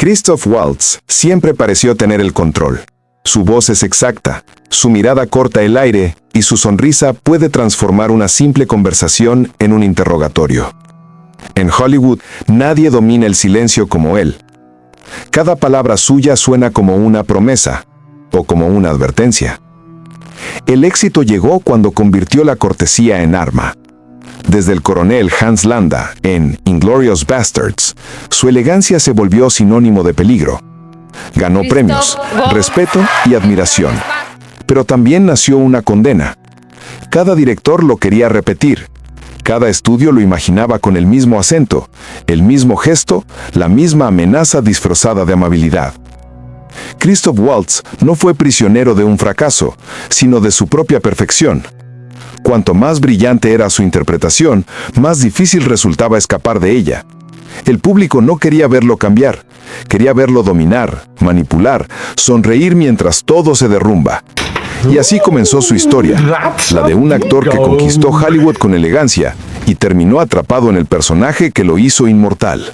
Christoph Waltz siempre pareció tener el control. Su voz es exacta, su mirada corta el aire y su sonrisa puede transformar una simple conversación en un interrogatorio. En Hollywood, nadie domina el silencio como él. Cada palabra suya suena como una promesa o como una advertencia. El éxito llegó cuando convirtió la cortesía en arma. Desde el coronel Hans Landa en Inglourious Basterds, su elegancia se volvió sinónimo de peligro. Ganó premios, respeto y admiración. Pero también nació una condena. Cada director lo quería repetir. Cada estudio lo imaginaba con el mismo acento, el mismo gesto, la misma amenaza disfrazada de amabilidad. Christoph Waltz no fue prisionero de un fracaso, sino de su propia perfección. Cuanto más brillante era su interpretación, más difícil resultaba escapar de ella. El público no quería verlo cambiar, quería verlo dominar, manipular, sonreír mientras todo se derrumba. Y así comenzó su historia, la de un actor que conquistó Hollywood con elegancia y terminó atrapado en el personaje que lo hizo inmortal.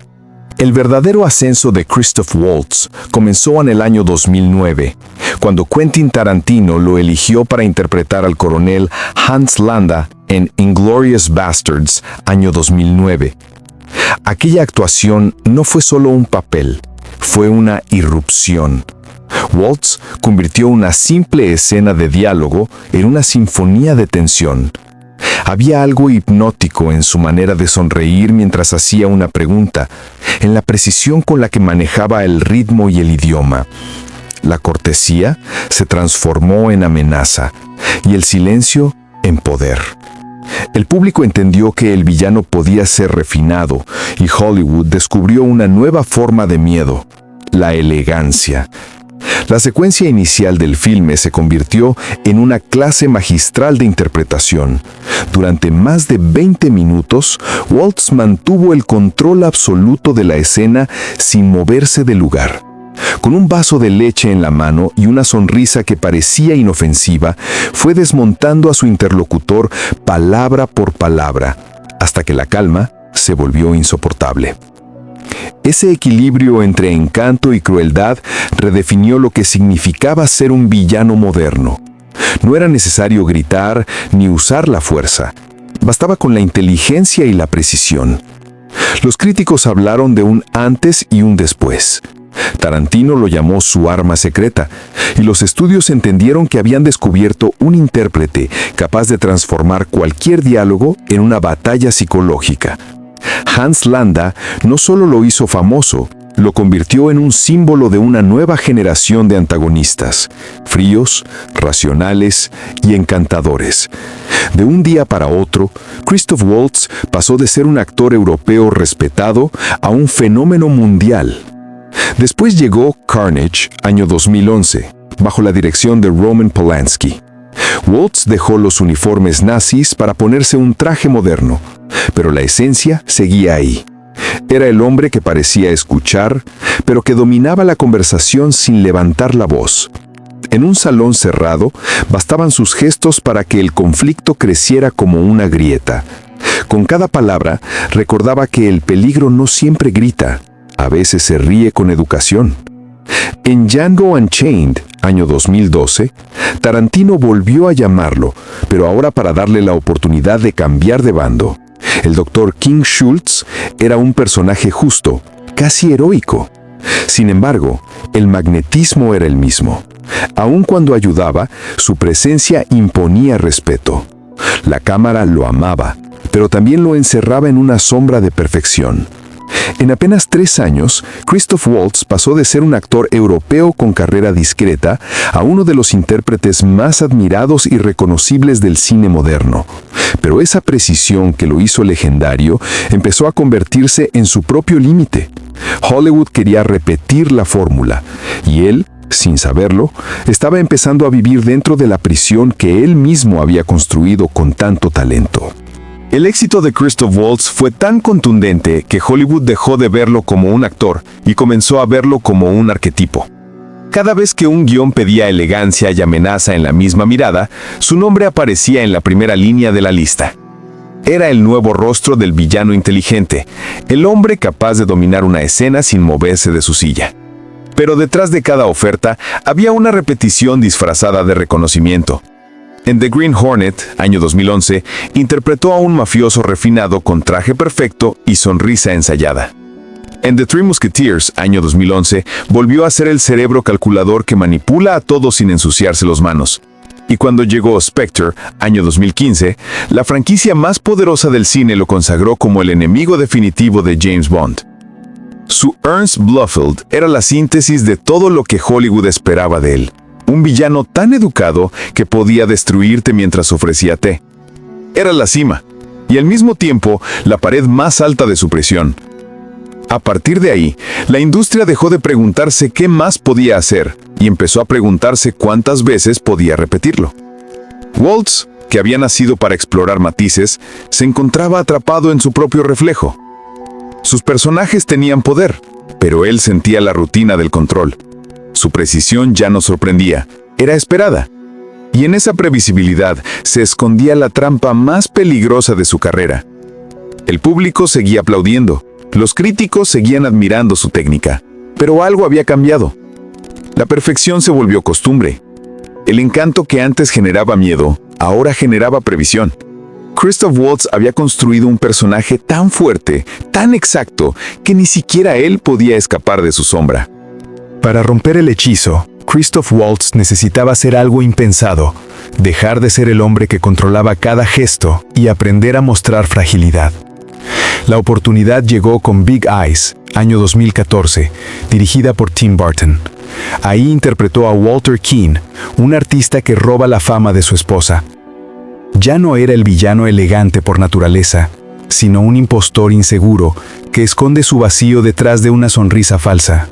El verdadero ascenso de Christoph Waltz comenzó en el año 2009, cuando Quentin Tarantino lo eligió para interpretar al coronel Hans Landa en Inglourious Basterds, año 2009. Aquella actuación no fue solo un papel, fue una irrupción. Waltz convirtió una simple escena de diálogo en una sinfonía de tensión. Había algo hipnótico en su manera de sonreír mientras hacía una pregunta, en la precisión con la que manejaba el ritmo y el idioma. La cortesía se transformó en amenaza y el silencio en poder. El público entendió que el villano podía ser refinado y Hollywood descubrió una nueva forma de miedo, la elegancia. La secuencia inicial del filme se convirtió en una clase magistral de interpretación. Durante más de 20 minutos, Waltz mantuvo el control absoluto de la escena sin moverse del lugar. Con un vaso de leche en la mano y una sonrisa que parecía inofensiva, fue desmontando a su interlocutor palabra por palabra, hasta que la calma se volvió insoportable. Ese equilibrio entre encanto y crueldad redefinió lo que significaba ser un villano moderno. No era necesario gritar ni usar la fuerza. Bastaba con la inteligencia y la precisión. Los críticos hablaron de un antes y un después. Tarantino lo llamó su arma secreta, y los estudios entendieron que habían descubierto un intérprete capaz de transformar cualquier diálogo en una batalla psicológica. Hans Landa no solo lo hizo famoso, lo convirtió en un símbolo de una nueva generación de antagonistas, fríos, racionales y encantadores. De un día para otro, Christoph Waltz pasó de ser un actor europeo respetado a un fenómeno mundial. Después llegó Carnage, año 2011, bajo la dirección de Roman Polanski. Waltz dejó los uniformes nazis para ponerse un traje moderno, pero la esencia seguía ahí. Era el hombre que parecía escuchar, pero que dominaba la conversación sin levantar la voz. En un salón cerrado, bastaban sus gestos para que el conflicto creciera como una grieta. Con cada palabra, recordaba que el peligro no siempre grita, a veces se ríe con educación. En Django Unchained, año 2012, Tarantino volvió a llamarlo, pero ahora para darle la oportunidad de cambiar de bando. El Dr. King Schultz era un personaje justo, casi heroico. Sin embargo, el magnetismo era el mismo. Aun cuando ayudaba, su presencia imponía respeto. La cámara lo amaba, pero también lo encerraba en una sombra de perfección. En apenas 3 años, Christoph Waltz pasó de ser un actor europeo con carrera discreta a uno de los intérpretes más admirados y reconocibles del cine moderno. Pero esa precisión que lo hizo legendario empezó a convertirse en su propio límite. Hollywood quería repetir la fórmula, y él, sin saberlo, estaba empezando a vivir dentro de la prisión que él mismo había construido con tanto talento. El éxito de Christoph Waltz fue tan contundente que Hollywood dejó de verlo como un actor y comenzó a verlo como un arquetipo. Cada vez que un guión pedía elegancia y amenaza en la misma mirada, su nombre aparecía en la primera línea de la lista. Era el nuevo rostro del villano inteligente, el hombre capaz de dominar una escena sin moverse de su silla. Pero detrás de cada oferta había una repetición disfrazada de reconocimiento. En The Green Hornet, año 2011, interpretó a un mafioso refinado con traje perfecto y sonrisa ensayada. En The Three Musketeers, año 2011, volvió a ser el cerebro calculador que manipula a todos sin ensuciarse las manos. Y cuando llegó Spectre, año 2015, la franquicia más poderosa del cine lo consagró como el enemigo definitivo de James Bond. Su Ernst Blofeld era la síntesis de todo lo que Hollywood esperaba de él. Un villano tan educado que podía destruirte mientras ofrecía té. Era la cima, y al mismo tiempo la pared más alta de su prisión. A partir de ahí, la industria dejó de preguntarse qué más podía hacer y empezó a preguntarse cuántas veces podía repetirlo. Waltz, que había nacido para explorar matices, se encontraba atrapado en su propio reflejo. Sus personajes tenían poder, pero él sentía la rutina del control. Su precisión ya no sorprendía, era esperada. Y en esa previsibilidad se escondía la trampa más peligrosa de su carrera. El público seguía aplaudiendo. Los críticos seguían admirando su técnica, pero algo había cambiado. La perfección se volvió costumbre. El encanto que antes generaba miedo, ahora generaba previsión. Christoph Waltz había construido un personaje tan fuerte, tan exacto, que ni siquiera él podía escapar de su sombra. Para romper el hechizo, Christoph Waltz necesitaba hacer algo impensado, dejar de ser el hombre que controlaba cada gesto y aprender a mostrar fragilidad. La oportunidad llegó con Big Eyes, año 2014, dirigida por Tim Burton. Ahí interpretó a Walter Keane, un artista que roba la fama de su esposa. Ya no era el villano elegante por naturaleza, sino un impostor inseguro que esconde su vacío detrás de una sonrisa falsa.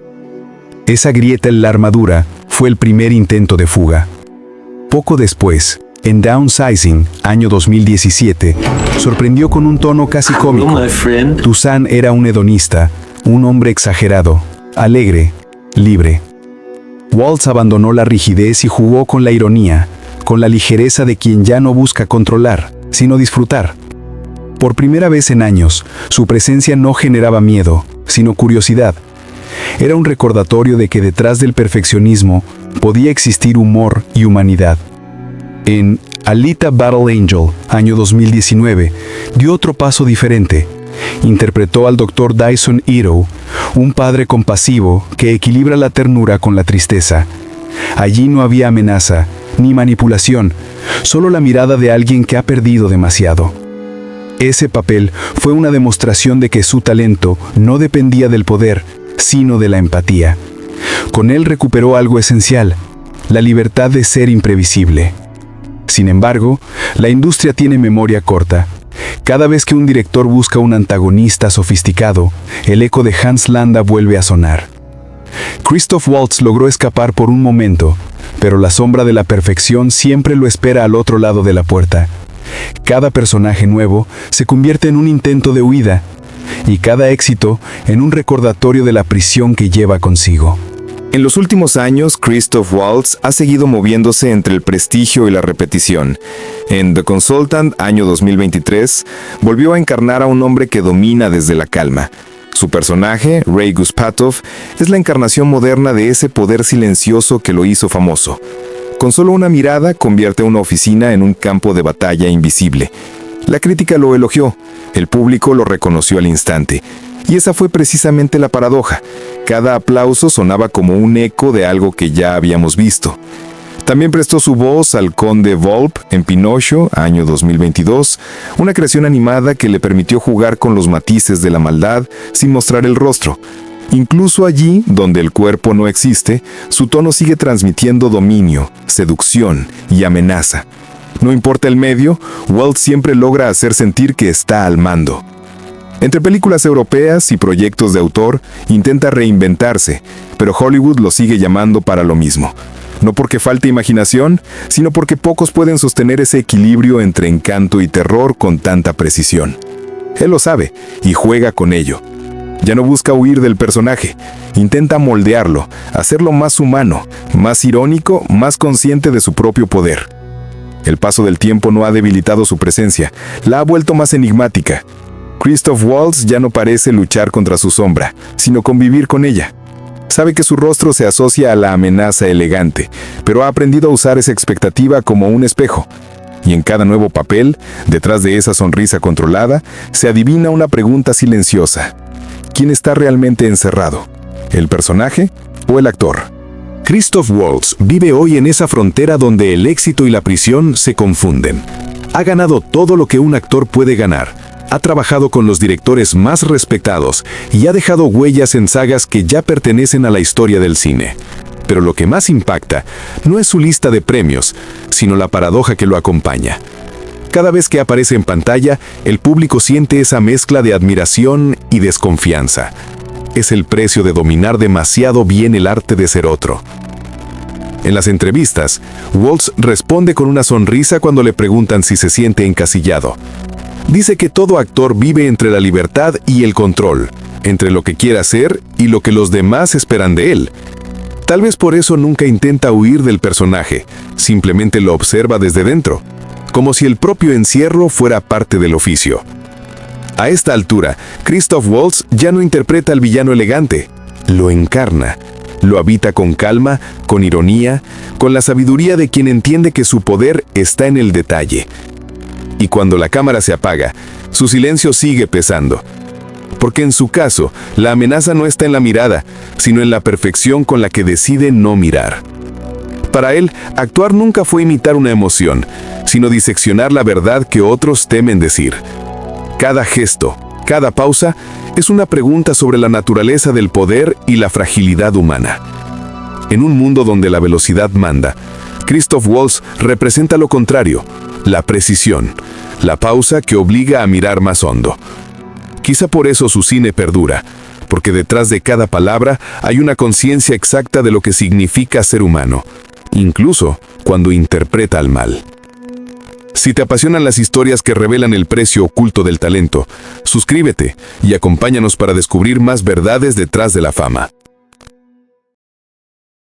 Esa grieta en la armadura fue el primer intento de fuga. Poco después, en Downsizing, año 2017, sorprendió con un tono casi cómico. Toussaint era un hedonista, un hombre exagerado, alegre, libre. Waltz abandonó la rigidez y jugó con la ironía, con la ligereza de quien ya no busca controlar, sino disfrutar. Por primera vez en años, su presencia no generaba miedo, sino curiosidad. Era un recordatorio de que detrás del perfeccionismo podía existir humor y humanidad. En Alita Battle Angel, año 2019, dio otro paso diferente. Interpretó al Dr. Dyson Ito, un padre compasivo que equilibra la ternura con la tristeza. Allí no había amenaza, ni manipulación, solo la mirada de alguien que ha perdido demasiado. Ese papel fue una demostración de que su talento no dependía del poder, sino de la empatía. Con él recuperó algo esencial, la libertad de ser imprevisible. Sin embargo, la industria tiene memoria corta. Cada vez que un director busca un antagonista sofisticado, el eco de Hans Landa vuelve a sonar. Christoph Waltz logró escapar por un momento, pero la sombra de la perfección siempre lo espera al otro lado de la puerta. Cada personaje nuevo se convierte en un intento de huida, y cada éxito en un recordatorio de la prisión que lleva consigo. En los últimos años, Christoph Waltz ha seguido moviéndose entre el prestigio y la repetición. En The Consultant, año 2023, volvió a encarnar a un hombre que domina desde la calma. Su personaje, Ray Guspatov, es la encarnación moderna de ese poder silencioso que lo hizo famoso. Con solo una mirada, convierte una oficina en un campo de batalla invisible. La crítica lo elogió, el público lo reconoció al instante. Y esa fue precisamente la paradoja. Cada aplauso sonaba como un eco de algo que ya habíamos visto. También prestó su voz al conde Volp en Pinocho, año 2022, una creación animada que le permitió jugar con los matices de la maldad sin mostrar el rostro. Incluso allí, donde el cuerpo no existe, su tono sigue transmitiendo dominio, seducción y amenaza. No importa el medio, Waltz siempre logra hacer sentir que está al mando. Entre películas europeas y proyectos de autor, intenta reinventarse, pero Hollywood lo sigue llamando para lo mismo. No porque falte imaginación, sino porque pocos pueden sostener ese equilibrio entre encanto y terror con tanta precisión. Él lo sabe y juega con ello. Ya no busca huir del personaje, intenta moldearlo, hacerlo más humano, más irónico, más consciente de su propio poder. El paso del tiempo no ha debilitado su presencia, la ha vuelto más enigmática. Christoph Waltz ya no parece luchar contra su sombra, sino convivir con ella. Sabe que su rostro se asocia a la amenaza elegante, pero ha aprendido a usar esa expectativa como un espejo. Y en cada nuevo papel, detrás de esa sonrisa controlada, se adivina una pregunta silenciosa. ¿Quién está realmente encerrado? ¿El personaje o el actor? Christoph Waltz vive hoy en esa frontera donde el éxito y la prisión se confunden. Ha ganado todo lo que un actor puede ganar. Ha trabajado con los directores más respetados y ha dejado huellas en sagas que ya pertenecen a la historia del cine. Pero lo que más impacta no es su lista de premios, sino la paradoja que lo acompaña. Cada vez que aparece en pantalla, el público siente esa mezcla de admiración y desconfianza. Es el precio de dominar demasiado bien el arte de ser otro. En las entrevistas, Waltz responde con una sonrisa cuando le preguntan si se siente encasillado. Dice que todo actor vive entre la libertad y el control, entre lo que quiere hacer y lo que los demás esperan de él. Tal vez por eso nunca intenta huir del personaje, simplemente lo observa desde dentro, como si el propio encierro fuera parte del oficio. A esta altura, Christoph Waltz ya no interpreta al villano elegante, lo encarna. Lo habita con calma, con ironía, con la sabiduría de quien entiende que su poder está en el detalle. Y cuando la cámara se apaga, su silencio sigue pesando. Porque en su caso, la amenaza no está en la mirada, sino en la perfección con la que decide no mirar. Para él, actuar nunca fue imitar una emoción, sino diseccionar la verdad que otros temen decir. Cada gesto, cada pausa, es una pregunta sobre la naturaleza del poder y la fragilidad humana. En un mundo donde la velocidad manda, Christoph Waltz representa lo contrario, la precisión, la pausa que obliga a mirar más hondo. Quizá por eso su cine perdura, porque detrás de cada palabra hay una conciencia exacta de lo que significa ser humano, incluso cuando interpreta al mal. Si te apasionan las historias que revelan el precio oculto del talento, suscríbete y acompáñanos para descubrir más verdades detrás de la fama.